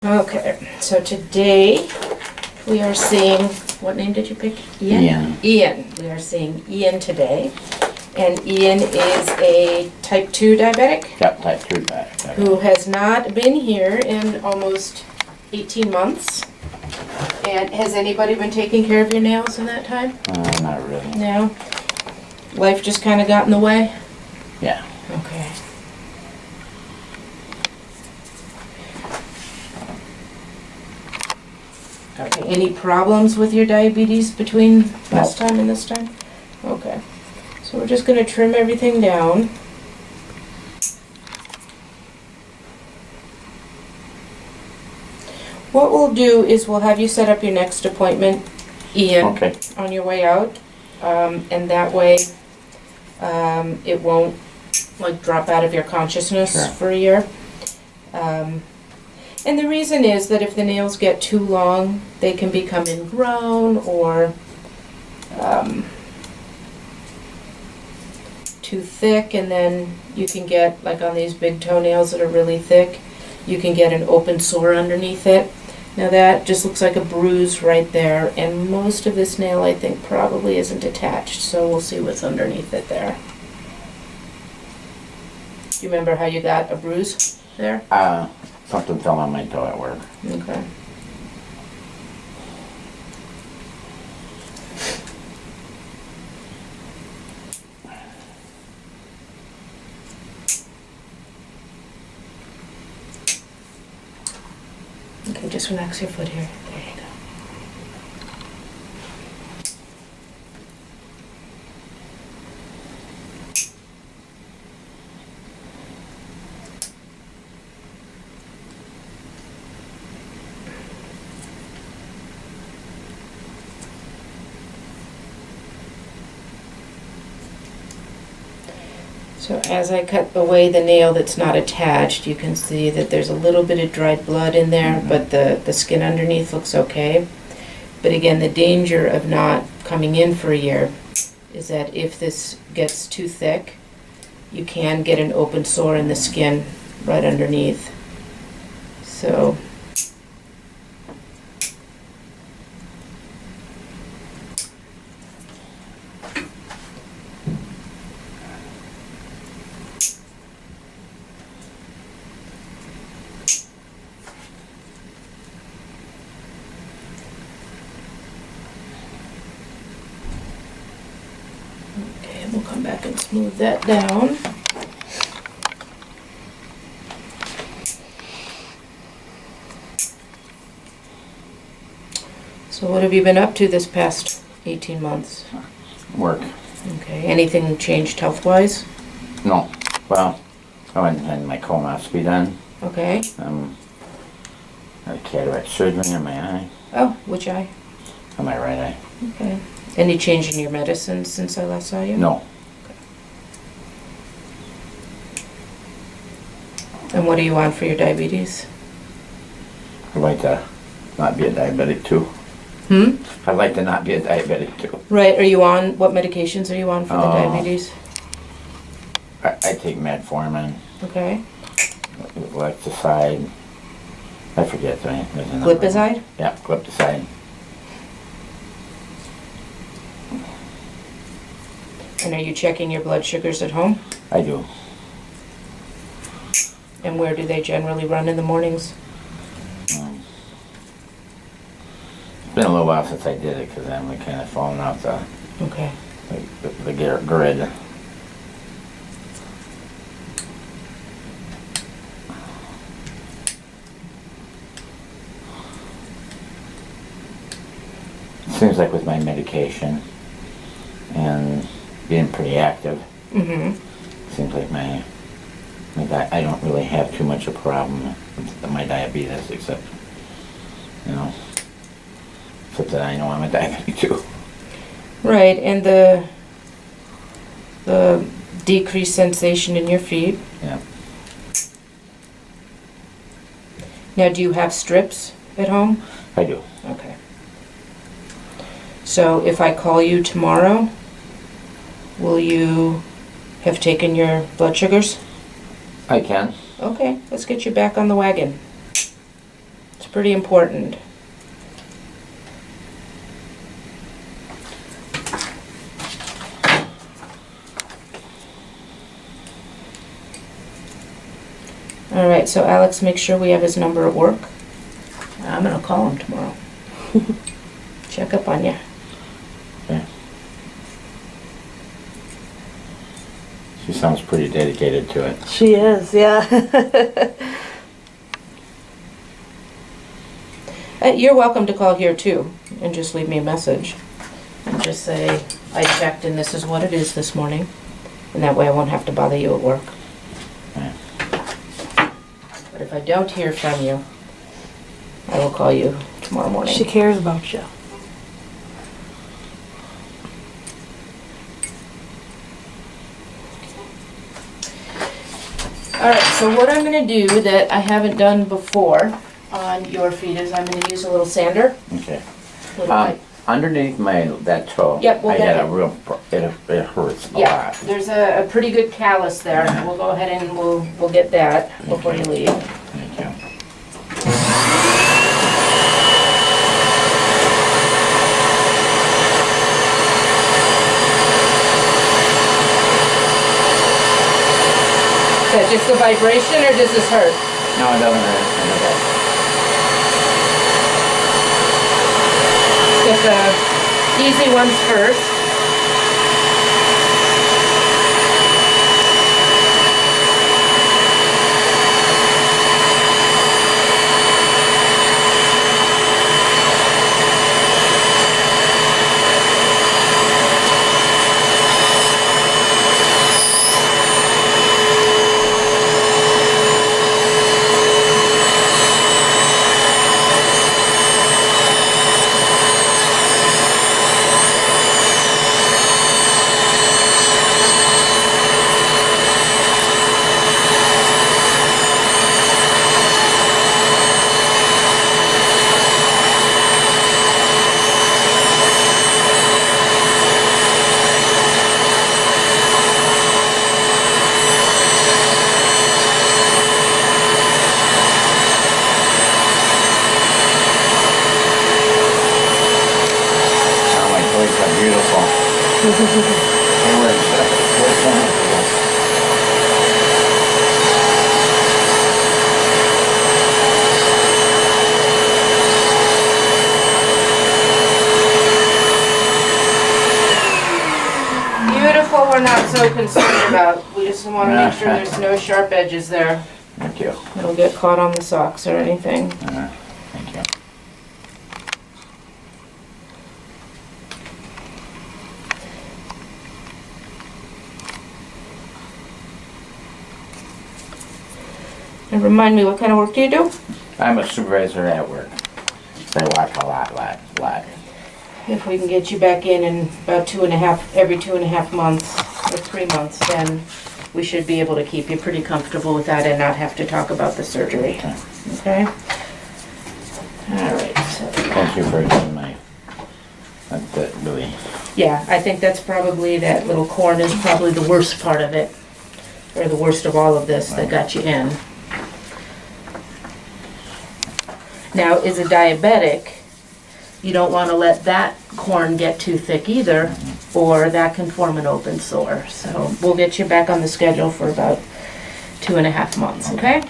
Okay, so today we are seeing, what name did you pick? Ian. Ian. We are seeing Ian today. And Ian is a type 2 diabetic. Yep, type 2 diabetic. Who has not been here in almost 18 months. And has anybody been taking care of your nails in that time? Not really. No? Life just kind of got in the way? Yeah. Okay. Okay, any problems with your diabetes between last time and this time? Okay. So we're just going to trim everything down. What we'll do is we'll have you set up your next appointment, Ian, Okay. on your way out. And that way it won't like drop out of your consciousness Sure. for a year. And the reason is that if the nails get too long, they can become ingrown or too thick, and then you can get, like on these big toenails that are really thick, you can get an open sore underneath it. Now that just looks like a bruise right there, and most of this nail I think probably isn't attached, so we'll see what's underneath it there. Do you remember how you got a bruise there? Something fell on my toe at work. Okay. Okay, just relax your foot here. There you go. So as I cut away the nail that's not attached, you can see that there's a little bit of dried blood in there, but the skin underneath looks okay. But again, the danger of not coming in for a year is that if this gets too thick, you can get an open sore in the skin right underneath. So okay, we'll come back and smooth that down. So what have you been up to this past 18 months? Work. Okay, anything changed health-wise? No. Well, I went and had my colonoscopy done. Okay. I had cataract surgery on my eye. Oh, which eye? On my right eye. Okay. Any change in your medicine since I last saw you? No. And what are you on for your diabetes? I'd like to not be a diabetic too. I'd like to not be a diabetic too. Right, are you on, what medications are you on for the diabetes? I take metformin, Okay. lactoside. I forget the name. Glipizide? Yeah, glipizide. And are you checking your blood sugars at home? I do. And where do they generally run in the mornings? It's been a little while since I did it because I'm kind of falling off the Okay. grid. Seems like with my medication and being pretty active, seems like I don't really have too much of a problem with my diabetes, except that I know I'm a diabetic too. Right, and the decreased sensation in your feet. Yeah. Now, do you have strips at home? I do. Okay. So if I call you tomorrow, will you have taken your blood sugars? I can. Okay, let's get you back on the wagon. pretty important. All right, so Alex, make sure we have his number at work. I'm gonna call him tomorrow. Check up on you. Okay. She sounds pretty dedicated to it. She is, yeah. You're welcome to call here too, and just leave me a message. And just say, I checked and this is what it is this morning. And that way I won't have to bother you at work. Okay. But if I don't hear from you, I will call you tomorrow morning. She cares about you. Alright, so what I'm going to do that I haven't done before on your feet is I'm going to use a little sander. Okay. Little bit. Underneath that toe, Yep, we'll I get got a it. real, it hurts a Yeah, lot. there's a pretty good callus there. We'll go ahead and we'll get that before you leave. Thank you. Is that just the vibration or does this hurt? No, it doesn't hurt. Get the easy ones first. Oh, my toes are beautiful. They were wonderful. Beautiful, we're not so concerned about. We just want to make sure there's no sharp edges there. Thank you. It'll get caught on the socks or anything. Thank you. And remind me, what kind of work do you do? I'm a supervisor at work. I walk a lot. If we can get you back in about every 2.5 months or 3 months, then we should be able to keep you pretty comfortable with that and not have to talk about the surgery. Okay. Okay? All right. So, Thank you for doing that really. yeah, I think that's probably, that little corn is probably the worst part of it, or the worst of all of this that got you in. Now, as a diabetic, you don't want to let that corn get too thick either, or that can form an open sore. So we'll get you back on the schedule for about 2.5 months, okay?